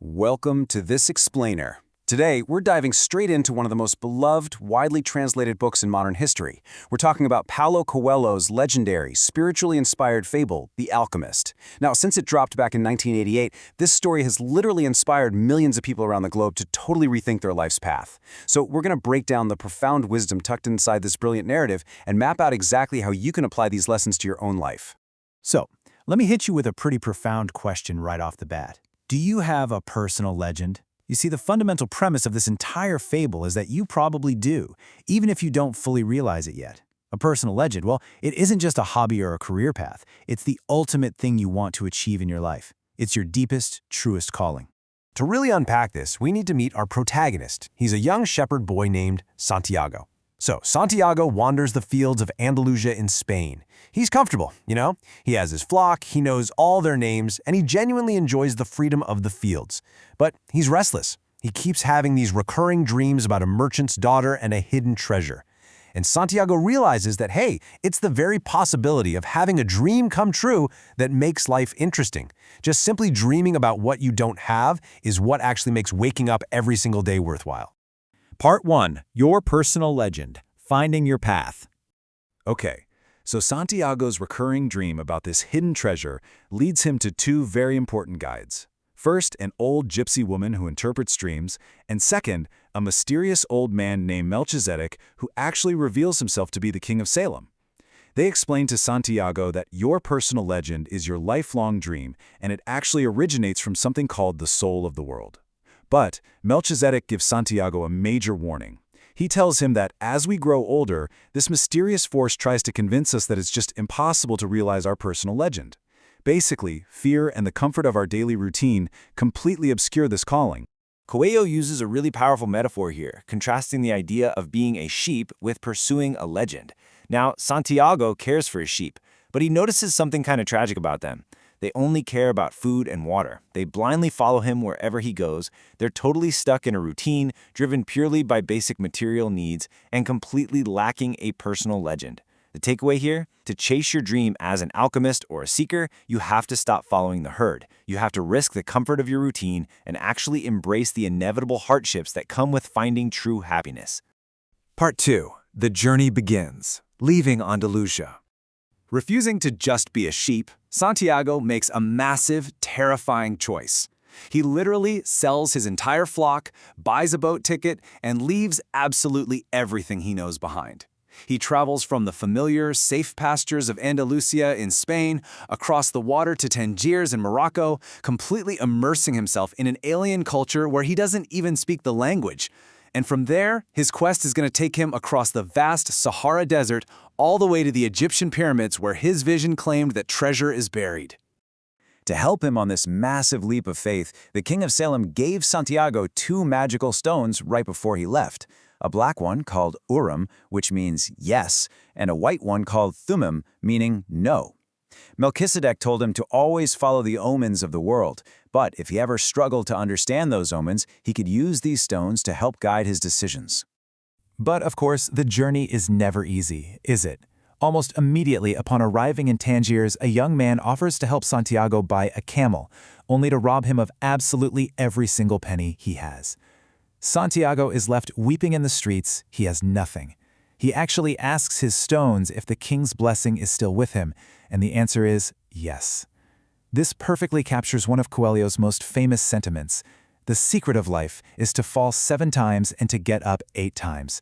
Welcome to This Explainer. Today, we're diving straight into one of the most beloved, widely translated books in modern history. We're talking about Paulo Coelho's legendary, spiritually inspired fable, The Alchemist. Now, since it dropped back in 1988, this story has literally inspired millions of people around the globe to totally rethink their life's path. So we're going to break down the profound wisdom tucked inside this brilliant narrative and map out exactly how you can apply these lessons to your own life. So, let me hit you with a pretty profound question right off the bat. Do you have a personal legend? You see, the fundamental premise of this entire fable is that you probably do, even if you don't fully realize it yet. A personal legend, well, it isn't just a hobby or a career path. It's the ultimate thing you want to achieve in your life. It's your deepest, truest calling. To really unpack this, we need to meet our protagonist. He's a young shepherd boy named Santiago. So, Santiago wanders the fields of Andalusia in Spain. He's comfortable, you know? He has his flock, he knows all their names, and he genuinely enjoys the freedom of the fields. But he's restless. He keeps having these recurring dreams about a merchant's daughter and a hidden treasure. And Santiago realizes that, hey, it's the very possibility of having a dream come true that makes life interesting. Just simply dreaming about what you don't have is what actually makes waking up every single day worthwhile. Part 1. Your personal legend. Finding your path. Okay, so Santiago's recurring dream about this hidden treasure leads him to two very important guides. First, an old gypsy woman who interprets dreams, and second, a mysterious old man named Melchizedek who actually reveals himself to be the king of Salem. They explain to Santiago that your personal legend is your lifelong dream, and it actually originates from something called the soul of the world. But Melchizedek gives Santiago a major warning. He tells him that as we grow older, this mysterious force tries to convince us that it's just impossible to realize our personal legend. Basically, fear and the comfort of our daily routine completely obscure this calling. Coelho uses a really powerful metaphor here, contrasting the idea of being a sheep with pursuing a legend. Now, Santiago cares for his sheep, but he notices something kind of tragic about them. They only care about food and water. They blindly follow him wherever he goes. They're totally stuck in a routine, driven purely by basic material needs, and completely lacking a personal legend. The takeaway here? To chase your dream as an alchemist or a seeker, you have to stop following the herd. You have to risk the comfort of your routine and actually embrace the inevitable hardships that come with finding true happiness. Part 2. The journey begins. Leaving Andalusia. Refusing to just be a sheep, Santiago makes a massive, terrifying choice. He literally sells his entire flock, buys a boat ticket, and leaves absolutely everything he knows behind. He travels from the familiar, safe pastures of Andalusia in Spain, across the water to Tangiers in Morocco, completely immersing himself in an alien culture where he doesn't even speak the language. And from there, his quest is going to take him across the vast Sahara Desert all the way to the Egyptian pyramids where his vision claimed that treasure is buried. To help him on this massive leap of faith, the king of Salem gave Santiago two magical stones right before he left. A black one called Urim, which means yes, and a white one called Thummim, meaning no. Melchizedek told him to always follow the omens of the world, but if he ever struggled to understand those omens, he could use these stones to help guide his decisions. But of course, the journey is never easy, is it? Almost immediately upon arriving in Tangiers, a young man offers to help Santiago buy a camel, only to rob him of absolutely every single penny he has. Santiago is left weeping in the streets. He has nothing. He actually asks his stones if the king's blessing is still with him, and the answer is yes. This perfectly captures one of Coelho's most famous sentiments. The secret of life is to fall 7 times and to get up 8 times.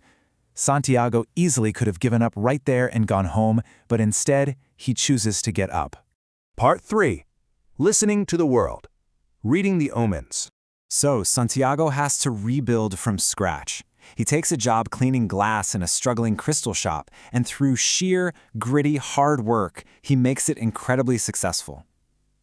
Santiago easily could have given up right there and gone home, but instead, he chooses to get up. Part 3. Listening to the world. Reading the omens. So, Santiago has to rebuild from scratch. He takes a job cleaning glass in a struggling crystal shop, and through sheer, gritty, hard work, he makes it incredibly successful.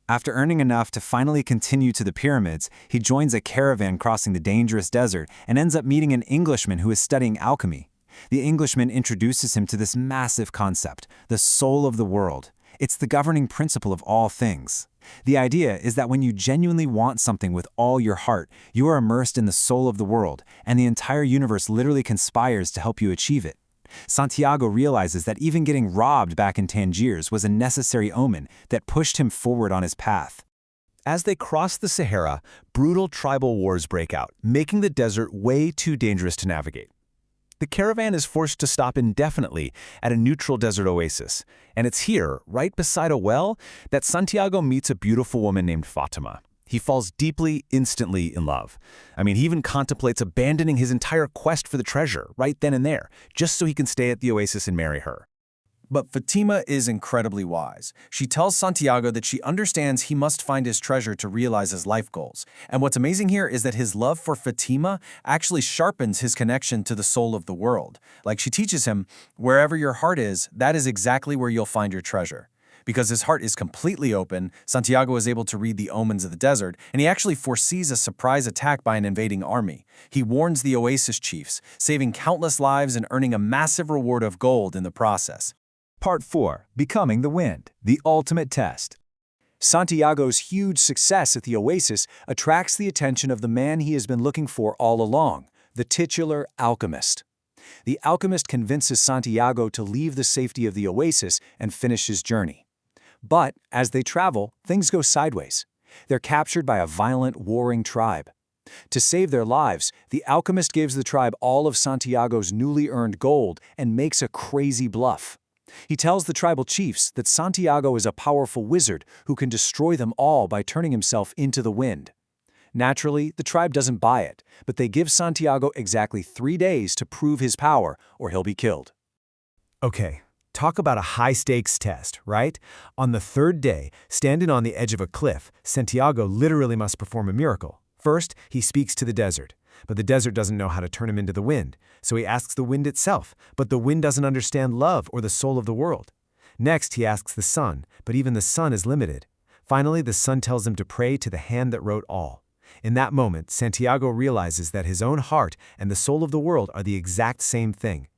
After earning enough to finally continue to the pyramids, he joins a caravan crossing the dangerous desert and ends up meeting an Englishman who is studying alchemy. The Englishman introduces him to this massive concept, the soul of the world. It's the governing principle of all things. The idea is that when you genuinely want something with all your heart, you are immersed in the soul of the world, and the entire universe literally conspires to help you achieve it. Santiago realizes that even getting robbed back in Tangiers was a necessary omen that pushed him forward on his path. As they cross the Sahara, brutal tribal wars break out, making the desert way too dangerous to navigate. The caravan is forced to stop indefinitely at a neutral desert oasis, and it's here, right beside a well, that Santiago meets a beautiful woman named Fatima. He falls deeply, instantly in love. He even contemplates abandoning his entire quest for the treasure right then and there, just so he can stay at the oasis and marry her. But Fatima is incredibly wise. She tells Santiago that she understands he must find his treasure to realize his life goals. And what's amazing here is that his love for Fatima actually sharpens his connection to the soul of the world. Like she teaches him, wherever your heart is, that is exactly where you'll find your treasure. Because his heart is completely open, Santiago is able to read the omens of the desert, and he actually foresees a surprise attack by an invading army. He warns the oasis chiefs, saving countless lives and earning a massive reward of gold in the process. Part 4. Becoming the Wind, the ultimate test. Santiago's huge success at the oasis attracts the attention of the man he has been looking for all along, the titular alchemist. The alchemist convinces Santiago to leave the safety of the oasis and finish his journey. But as they travel, things go sideways. They're captured by a violent, warring tribe. To save their lives, the alchemist gives the tribe all of Santiago's newly earned gold and makes a crazy bluff. He tells the tribal chiefs that Santiago is a powerful wizard who can destroy them all by turning himself into the wind. Naturally, the tribe doesn't buy it, but they give Santiago exactly 3 days to prove his power or he'll be killed. Okay, talk about a high-stakes test, right? On the 3rd day, standing on the edge of a cliff, Santiago literally must perform a miracle. First, he speaks to the desert, but the desert doesn't know how to turn him into the wind, so he asks the wind itself, but the wind doesn't understand love or the soul of the world. Next, he asks the sun, but even the sun is limited. Finally, the sun tells him to pray to the hand that wrote all. In that moment, Santiago realizes that his own heart and the soul of the world are the exact same thing.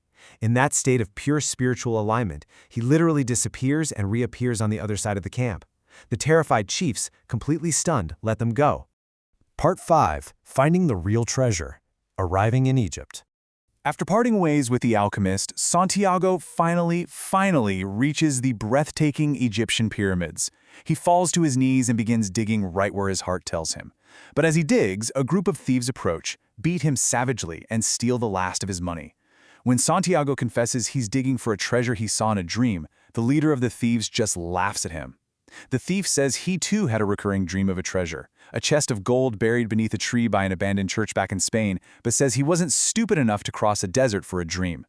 In that state of pure spiritual alignment, he literally disappears and reappears on the other side of the camp. The terrified chiefs, completely stunned, let them go. Part 5. Finding the real treasure. Arriving in Egypt. After parting ways with the alchemist, Santiago finally reaches the breathtaking Egyptian pyramids. He falls to his knees and begins digging right where his heart tells him. But as he digs, a group of thieves approach, beat him savagely, and steal the last of his money. When Santiago confesses he's digging for a treasure he saw in a dream, the leader of the thieves just laughs at him. The thief says he too had a recurring dream of a treasure, a chest of gold buried beneath a tree by an abandoned church back in Spain, but says he wasn't stupid enough to cross a desert for a dream.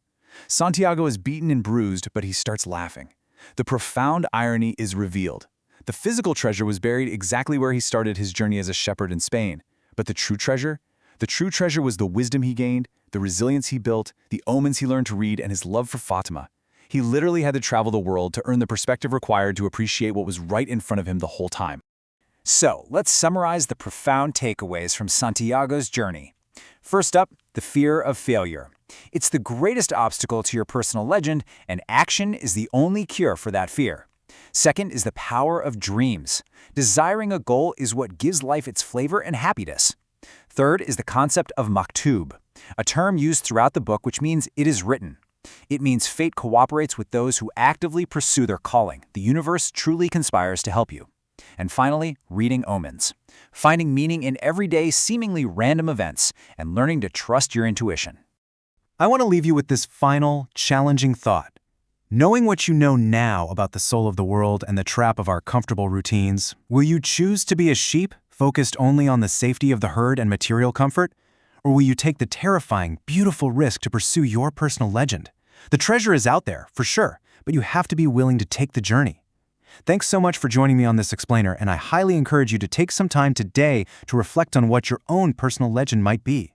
Santiago is beaten and bruised, but he starts laughing. The profound irony is revealed. The physical treasure was buried exactly where he started his journey as a shepherd in Spain. But the true treasure? The true treasure was the wisdom he gained, the resilience he built, the omens he learned to read, and his love for Fatima. He literally had to travel the world to earn the perspective required to appreciate what was right in front of him the whole time. So, let's summarize the profound takeaways from Santiago's journey. First up, the fear of failure. It's the greatest obstacle to your personal legend, and action is the only cure for that fear. Second is the power of dreams. Desiring a goal is what gives life its flavor and happiness. Third is the concept of maktub, a term used throughout the book which means it is written. It means fate cooperates with those who actively pursue their calling. The universe truly conspires to help you. And finally, reading omens. Finding meaning in everyday, seemingly random events and learning to trust your intuition. I want to leave you with this final, challenging thought. Knowing what you know now about the soul of the world and the trap of our comfortable routines, will you choose to be a sheep, focused only on the safety of the herd and material comfort? Or will you take the terrifying, beautiful risk to pursue your personal legend? The treasure is out there, for sure, but you have to be willing to take the journey. Thanks so much for joining me on this explainer, and I highly encourage you to take some time today to reflect on what your own personal legend might be.